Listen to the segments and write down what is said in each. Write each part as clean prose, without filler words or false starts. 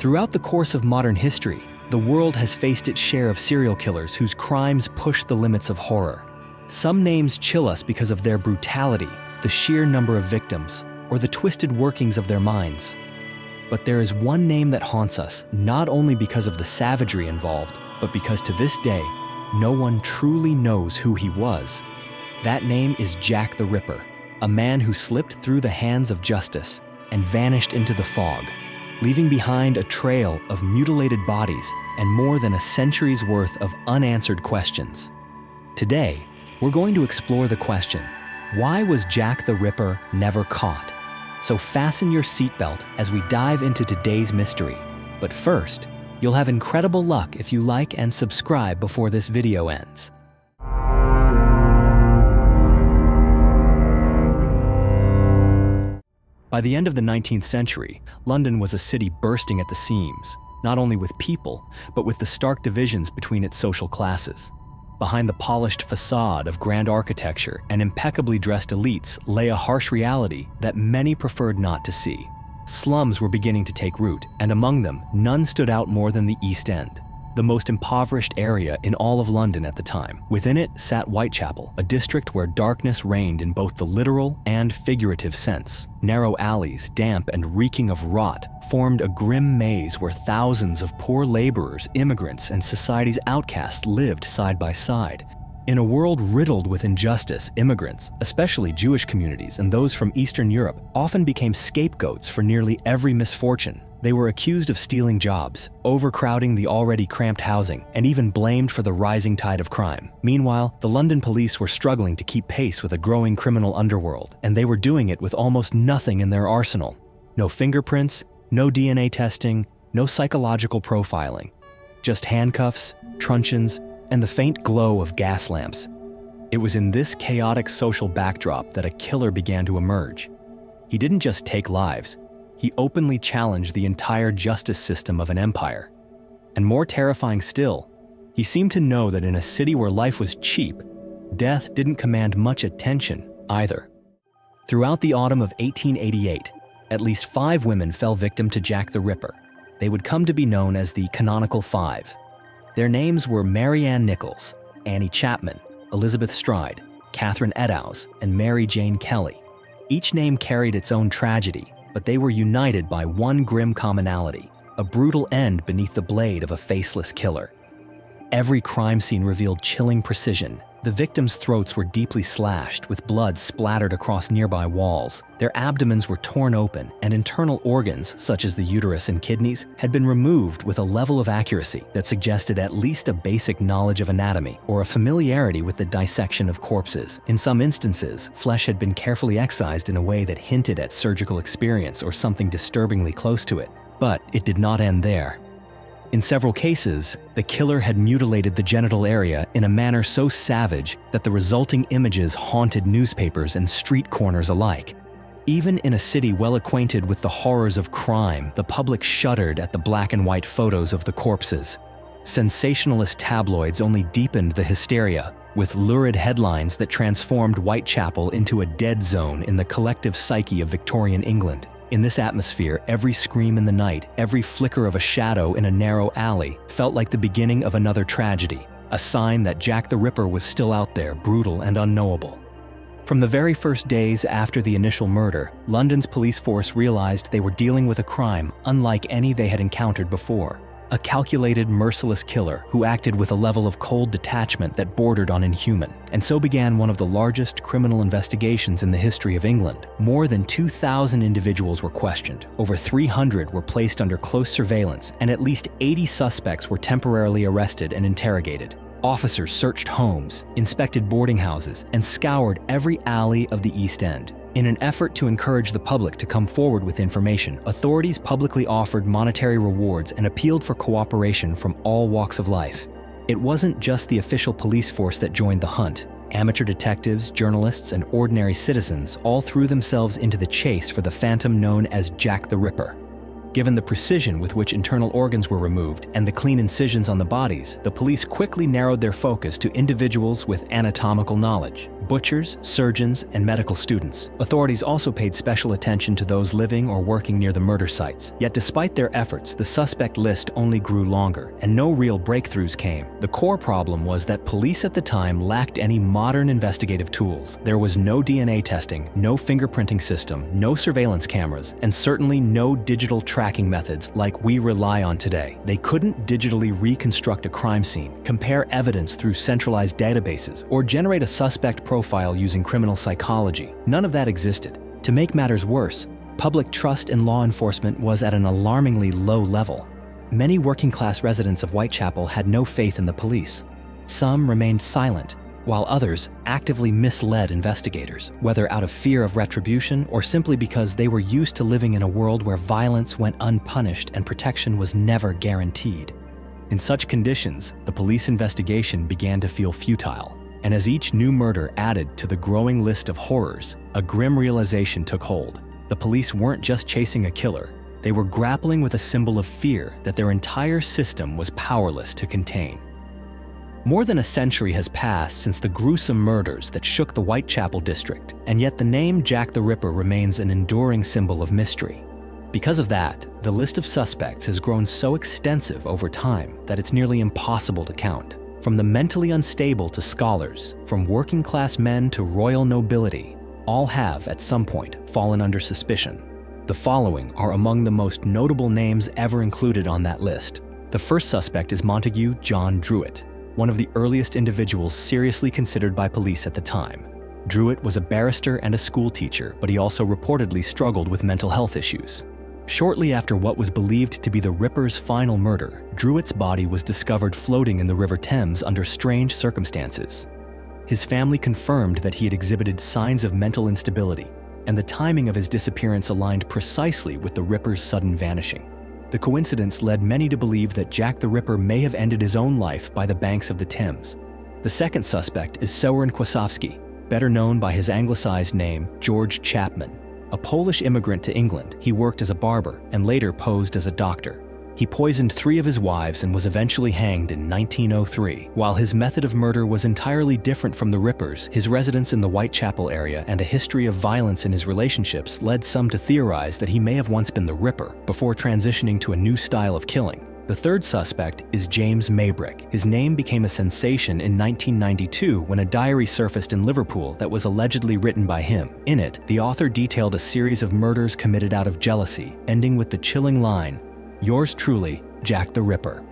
Throughout the course of modern history, the world has faced its share of serial killers whose crimes push the limits of horror. Some names chill us because of their brutality, the sheer number of victims, or the twisted workings of their minds. But there is one name that haunts us, not only because of the savagery involved, but because to this day, no one truly knows who he was. That name is Jack the Ripper, a man who slipped through the hands of justice and vanished into the fog, leaving behind a trail of mutilated bodies and more than a century's worth of unanswered questions. Today, we're going to explore the question, why was Jack the Ripper never caught? So fasten your seatbelt as we dive into today's mystery. But first, you'll have incredible luck if you like and subscribe before this video ends. By the end of the 19th century, London was a city bursting at the seams, not only with people, but with the stark divisions between its social classes. Behind the polished facade of grand architecture and impeccably dressed elites lay a harsh reality that many preferred not to see. Slums were beginning to take root, and among them, none stood out more than the East End, the most impoverished area in all of London at the time. Within it sat Whitechapel, a district where darkness reigned in both the literal and figurative sense. Narrow alleys, damp and reeking of rot, formed a grim maze where thousands of poor laborers, immigrants, and society's outcasts lived side by side. In a world riddled with injustice, immigrants, especially Jewish communities and those from Eastern Europe, often became scapegoats for nearly every misfortune. They were accused of stealing jobs, overcrowding the already cramped housing, and even blamed for the rising tide of crime. Meanwhile, the London police were struggling to keep pace with a growing criminal underworld, and they were doing it with almost nothing in their arsenal. No fingerprints, no DNA testing, no psychological profiling. Just handcuffs, truncheons, and the faint glow of gas lamps. It was in this chaotic social backdrop that a killer began to emerge. He didn't just take lives, he openly challenged the entire justice system of an empire. And more terrifying still, he seemed to know that in a city where life was cheap, death didn't command much attention either. Throughout the autumn of 1888, at least 5 women fell victim to Jack the Ripper. They would come to be known as the Canonical Five. Their names were Mary Ann Nichols, Annie Chapman, Elizabeth Stride, Catherine Eddowes, and Mary Jane Kelly. Each name carried its own tragedy, but they were united by one grim commonality, a brutal end beneath the blade of a faceless killer. Every crime scene revealed chilling precision. The victims' throats were deeply slashed, with blood splattered across nearby walls. Their abdomens were torn open, and internal organs, such as the uterus and kidneys, had been removed with a level of accuracy that suggested at least a basic knowledge of anatomy or a familiarity with the dissection of corpses. In some instances, flesh had been carefully excised in a way that hinted at surgical experience or something disturbingly close to it. But it did not end there. In several cases, the killer had mutilated the genital area in a manner so savage that the resulting images haunted newspapers and street corners alike. Even in a city well acquainted with the horrors of crime, the public shuddered at the black and white photos of the corpses. Sensationalist tabloids only deepened the hysteria, with lurid headlines that transformed Whitechapel into a dead zone in the collective psyche of Victorian England. In this atmosphere, every scream in the night, every flicker of a shadow in a narrow alley felt like the beginning of another tragedy, a sign that Jack the Ripper was still out there, brutal and unknowable. From the very first days after the initial murder, London's police force realized they were dealing with a crime unlike any they had encountered before. A calculated, merciless killer who acted with a level of cold detachment that bordered on inhuman. And so began one of the largest criminal investigations in the history of England. More than 2,000 individuals were questioned, over 300 were placed under close surveillance, and at least 80 suspects were temporarily arrested and interrogated. Officers searched homes, inspected boarding houses, and scoured every alley of the East End. In an effort to encourage the public to come forward with information, authorities publicly offered monetary rewards and appealed for cooperation from all walks of life. It wasn't just the official police force that joined the hunt. Amateur detectives, journalists, and ordinary citizens all threw themselves into the chase for the phantom known as Jack the Ripper. Given the precision with which internal organs were removed and the clean incisions on the bodies, the police quickly narrowed their focus to individuals with anatomical knowledge: butchers, surgeons, and medical students. Authorities also paid special attention to those living or working near the murder sites. Yet despite their efforts, the suspect list only grew longer, and no real breakthroughs came. The core problem was that police at the time lacked any modern investigative tools. There was no DNA testing, no fingerprinting system, no surveillance cameras, and certainly no digital tracking methods like we rely on today. They couldn't digitally reconstruct a crime scene, compare evidence through centralized databases, or generate a suspect profile using criminal psychology. None of that existed. To make matters worse, public trust in law enforcement was at an alarmingly low level. Many working-class residents of Whitechapel had no faith in the police. Some remained silent, while others actively misled investigators, whether out of fear of retribution or simply because they were used to living in a world where violence went unpunished and protection was never guaranteed. In such conditions, the police investigation began to feel futile. And as each new murder added to the growing list of horrors, a grim realization took hold. The police weren't just chasing a killer, they were grappling with a symbol of fear that their entire system was powerless to contain. More than a century has passed since the gruesome murders that shook the Whitechapel district, and yet the name Jack the Ripper remains an enduring symbol of mystery. Because of that, the list of suspects has grown so extensive over time that it's nearly impossible to count. From the mentally unstable to scholars, from working-class men to royal nobility, all have, at some point, fallen under suspicion. The following are among the most notable names ever included on that list. The first suspect is Montague John Druitt, one of the earliest individuals seriously considered by police at the time. Druitt was a barrister and a school teacher, but he also reportedly struggled with mental health issues. Shortly after what was believed to be the Ripper's final murder, Druitt's body was discovered floating in the River Thames under strange circumstances. His family confirmed that he had exhibited signs of mental instability, and the timing of his disappearance aligned precisely with the Ripper's sudden vanishing. The coincidence led many to believe that Jack the Ripper may have ended his own life by the banks of the Thames. The second suspect is Soren Kwiatkowski, better known by his anglicized name, George Chapman. A Polish immigrant to England, he worked as a barber and later posed as a doctor. He poisoned 3 of his wives and was eventually hanged in 1903. While his method of murder was entirely different from the Ripper's, his residence in the Whitechapel area and a history of violence in his relationships led some to theorize that he may have once been the Ripper, before transitioning to a new style of killing. The third suspect is James Maybrick. His name became a sensation in 1992 when a diary surfaced in Liverpool that was allegedly written by him. In it, the author detailed a series of murders committed out of jealousy, ending with the chilling line, "Yours truly, Jack the Ripper."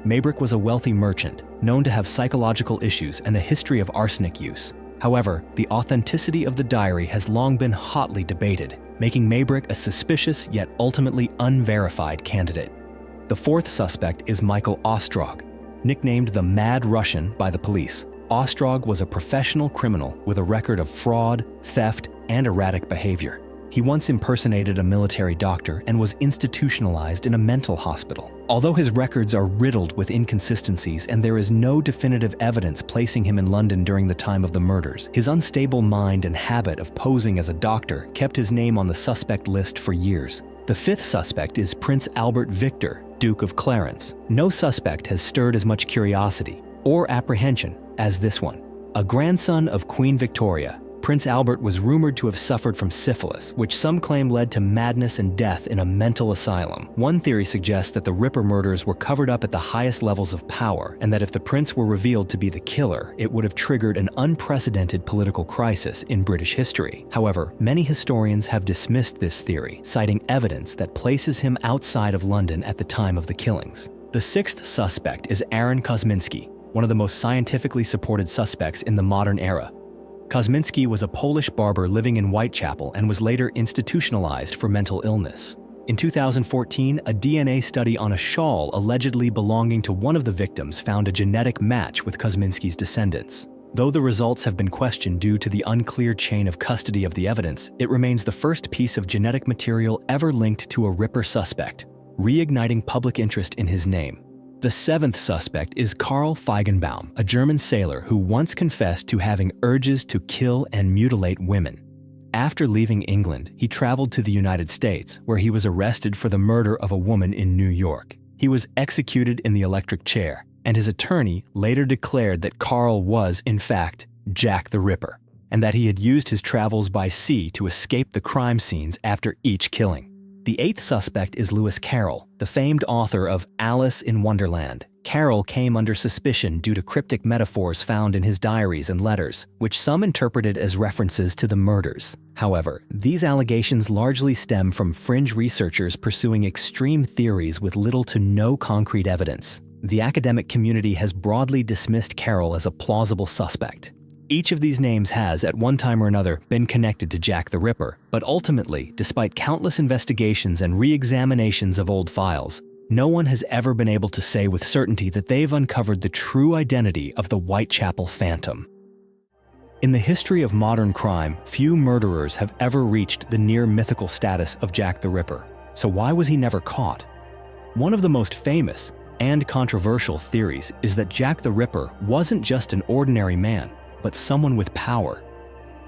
Maybrick was a wealthy merchant, known to have psychological issues and a history of arsenic use. However, the authenticity of the diary has long been hotly debated, making Maybrick a suspicious yet ultimately unverified candidate. The fourth suspect is Michael Ostrog. Nicknamed the Mad Russian by the police, Ostrog was a professional criminal with a record of fraud, theft, and erratic behavior. He once impersonated a military doctor and was institutionalized in a mental hospital. Although his records are riddled with inconsistencies and there is no definitive evidence placing him in London during the time of the murders, his unstable mind and habit of posing as a doctor kept his name on the suspect list for years. The fifth suspect is Prince Albert Victor, Duke of Clarence. No suspect has stirred as much curiosity or apprehension as this one. A grandson of Queen Victoria, Prince Albert was rumored to have suffered from syphilis, which some claim led to madness and death in a mental asylum. One theory suggests that the Ripper murders were covered up at the highest levels of power, and that if the prince were revealed to be the killer, it would have triggered an unprecedented political crisis in British history. However, many historians have dismissed this theory, citing evidence that places him outside of London at the time of the killings. The sixth suspect is Aaron Kosminski, one of the most scientifically supported suspects in the modern era. Kosminski was a Polish barber living in Whitechapel and was later institutionalized for mental illness. In 2014, a DNA study on a shawl allegedly belonging to one of the victims found a genetic match with Kosminski's descendants. Though the results have been questioned due to the unclear chain of custody of the evidence, it remains the first piece of genetic material ever linked to a Ripper suspect, reigniting public interest in his name. The seventh suspect is Karl Feigenbaum, a German sailor who once confessed to having urges to kill and mutilate women. After leaving England, he traveled to the United States, where he was arrested for the murder of a woman in New York. He was executed in the electric chair, and his attorney later declared that Carl was, in fact, Jack the Ripper, and that he had used his travels by sea to escape the crime scenes after each killing. The eighth suspect is Lewis Carroll, the famed author of Alice in Wonderland. Carroll came under suspicion due to cryptic metaphors found in his diaries and letters, which some interpreted as references to the murders. However, these allegations largely stem from fringe researchers pursuing extreme theories with little to no concrete evidence. The academic community has broadly dismissed Carroll as a plausible suspect. Each of these names has, at one time or another, been connected to Jack the Ripper, but ultimately, despite countless investigations and re-examinations of old files, no one has ever been able to say with certainty that they've uncovered the true identity of the Whitechapel Phantom. In the history of modern crime, few murderers have ever reached the near-mythical status of Jack the Ripper. So why was he never caught? One of the most famous and controversial theories is that Jack the Ripper wasn't just an ordinary man, but someone with power.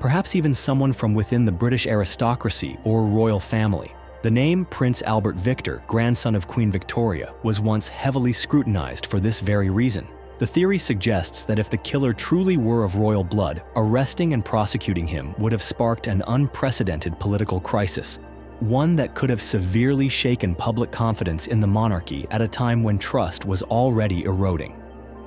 Perhaps even someone from within the British aristocracy or royal family. The name Prince Albert Victor, grandson of Queen Victoria, was once heavily scrutinized for this very reason. The theory suggests that if the killer truly were of royal blood, arresting and prosecuting him would have sparked an unprecedented political crisis, one that could have severely shaken public confidence in the monarchy at a time when trust was already eroding.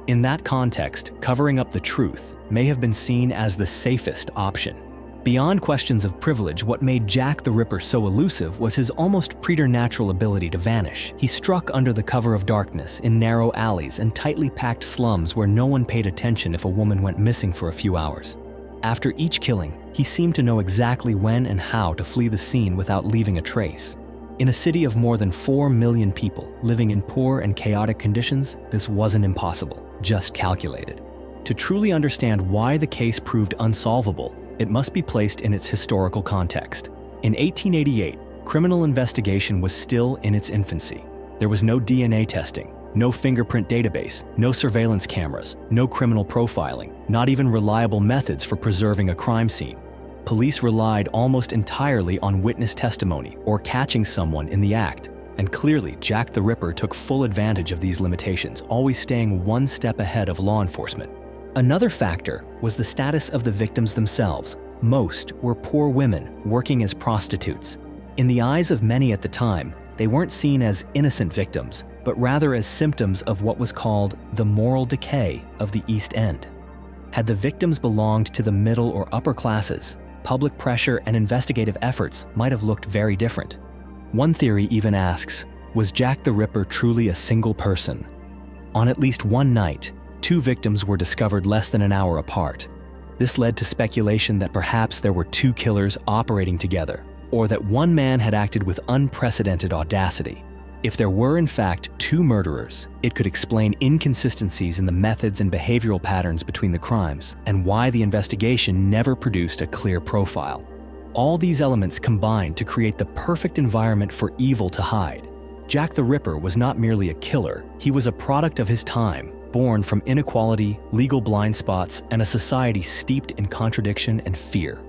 In that context, covering up the truth may have been seen as the safest option. Beyond questions of privilege, what made Jack the Ripper so elusive was his almost preternatural ability to vanish. He struck under the cover of darkness in narrow alleys and tightly packed slums where no one paid attention if a woman went missing for a few hours. After each killing, he seemed to know exactly when and how to flee the scene without leaving a trace. In a city of more than 4 million people living in poor and chaotic conditions, this wasn't impossible, just calculated. To truly understand why the case proved unsolvable, it must be placed in its historical context. In 1888, criminal investigation was still in its infancy. There was no DNA testing, no fingerprint database, no surveillance cameras, no criminal profiling, not even reliable methods for preserving a crime scene. Police relied almost entirely on witness testimony or catching someone in the act. And clearly, Jack the Ripper took full advantage of these limitations, always staying one step ahead of law enforcement. Another factor was the status of the victims themselves. Most were poor women working as prostitutes. In the eyes of many at the time, they weren't seen as innocent victims, but rather as symptoms of what was called the moral decay of the East End. Had the victims belonged to the middle or upper classes, public pressure and investigative efforts might have looked very different. One theory even asks, was Jack the Ripper truly a single person? On at least one night, 2 victims were discovered less than an hour apart. This led to speculation that perhaps there were 2 killers operating together, or that one man had acted with unprecedented audacity. If there were in fact 2 murderers, it could explain inconsistencies in the methods and behavioral patterns between the crimes, and why the investigation never produced a clear profile. All these elements combined to create the perfect environment for evil to hide. Jack the Ripper was not merely a killer, he was a product of his time, born from inequality, legal blind spots, and a society steeped in contradiction and fear.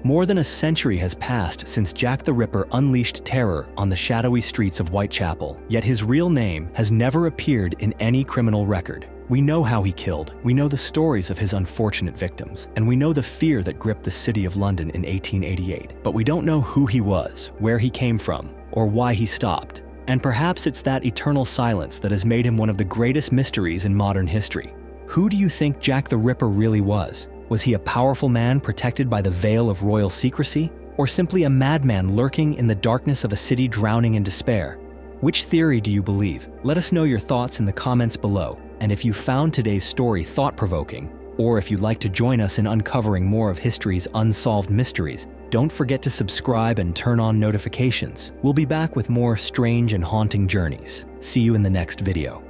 More than a century has passed since Jack the Ripper unleashed terror on the shadowy streets of Whitechapel, yet his real name has never appeared in any criminal record. We know how he killed, we know the stories of his unfortunate victims, and we know the fear that gripped the city of London in 1888. But we don't know who he was, where he came from, or why he stopped. And perhaps it's that eternal silence that has made him one of the greatest mysteries in modern history. Who do you think Jack the Ripper really was? Was he a powerful man protected by the veil of royal secrecy? Or simply a madman lurking in the darkness of a city drowning in despair? Which theory do you believe? Let us know your thoughts in the comments below. And if you found today's story thought-provoking, or if you'd like to join us in uncovering more of history's unsolved mysteries, don't forget to subscribe and turn on notifications. We'll be back with more strange and haunting journeys. See you in the next video.